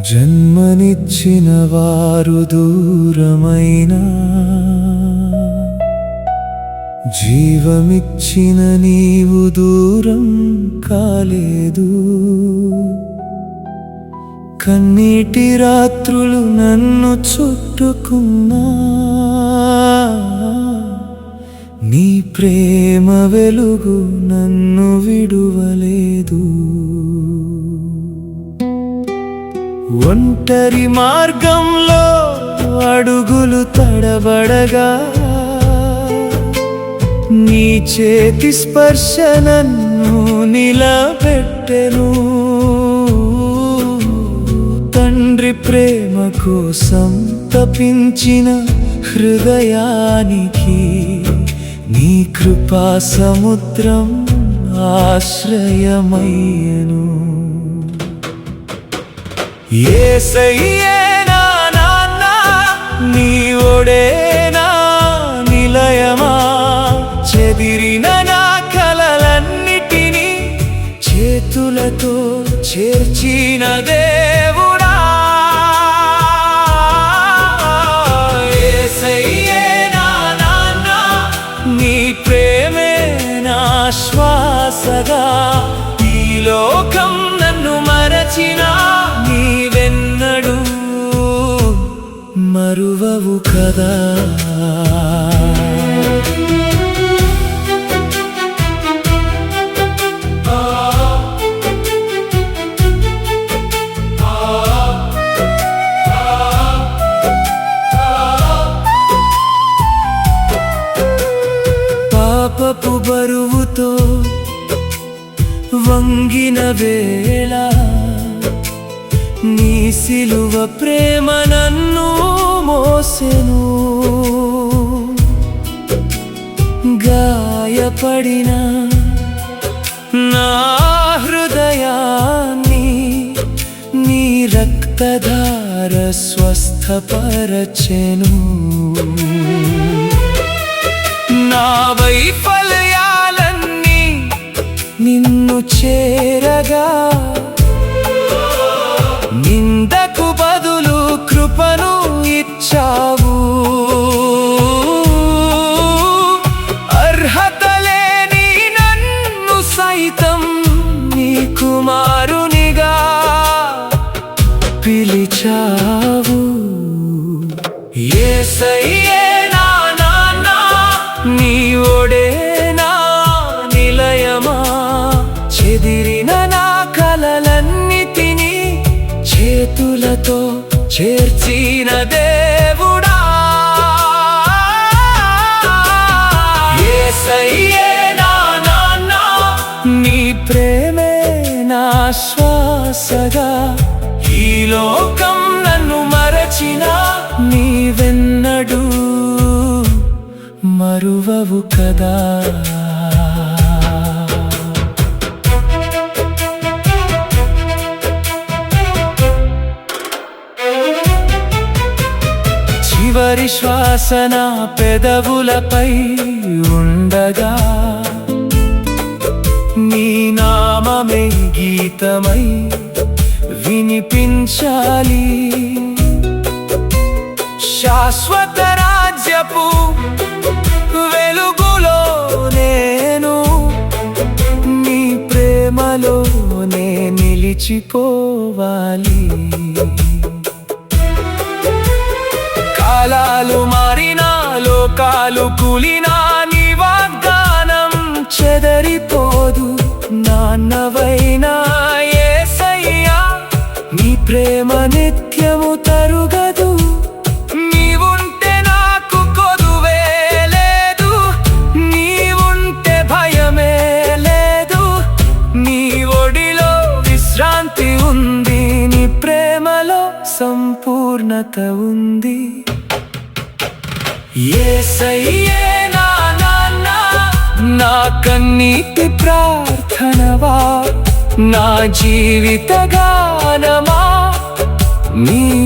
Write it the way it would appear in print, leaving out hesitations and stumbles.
జన్మనిచ్చిన వారు దూరమైనా జీవమిచ్చిన నీవు దూరం కాలేదు. కన్నీటి రాత్రులు నన్ను చుట్టుకున్నా నీ ప్రేమ వెలుగు నన్ను విడువలేదు. ఒంటరి మార్గంలో అడుగులు తడబడగా నీ చేతి స్పర్శ నన్ను నిలబెట్టెను. తండ్రి ప్రేమ కోసం తపించిన హృదయానికి నీ కృపా సముద్రం ఆశ్రయమయ్యెను. యేసయ్యే నా నాన్న, నీ ఒడే నా నిలయమా, చెదిరిన నా కలలన్నిటినీ చేతులతో చేర్చిన దేవుడా. యేసయ్యే నా నాన్న, నీ ప్రేమే నా శ్వాసగా, ఈ లోకం నన్ను మరచినా నీవెన్నడూ మరువవు కదా. పాపపు బరువుతో వంగిన వేళ నీ సిలువ ప్రేమ నన్ను మోసెను. గాయపడిన నా హృదయాన్ని నీ రక్తధార స్వస్థపరచెను. నా వైఫల్యాలన్నీ నిన్ను చేరగా నిందకు బదులు కృపను ఇచ్చావు. అర్హత లేని నన్ను సైతం నీ కుమారునిగా పిలిచావు. యేసయ్యే నా నాన్న, నీ ఒడే నా నిలయమా, చెదిరిన నా కలలన్నిటినీ చేతులతో చేర్చిన దేవుడా. యేసయ్యే నా నాన్న, నీ ప్రేమే నా శ్వాసగా, ఈ లోకం నన్ను మరచినా నీవెన్నడూ మరువవు కదా. చివరి శ్వాస నా పెదవులపై ఉండగా నీ నామమే గీతమై వినిపించాలి. శాశ్వత రాజ్యపు వెలుగులో నేను నీ ప్రేమలోనే నిలిచిపోవాలి. కాలాలు మారినా లోకాలు కూలినా నీ వాగ్దానం చెదరిపోదు. నాన్నవైనా యేసయ్యా, నీ ప్రేమ నిత్యము తరుగదు. నీవుంటే నాకు కొదువే లేదు, నీవుంటే భయమే లేదు. నీ ఒడిలో విశ్రాంతి ఉంది, నీ ప్రేమలో సంపూర్ణత ఉంది. యేసయ్యే నా నాన్న, నా కన్నీటి ప్రార్థనవా, నా జీవిత గానమా నీ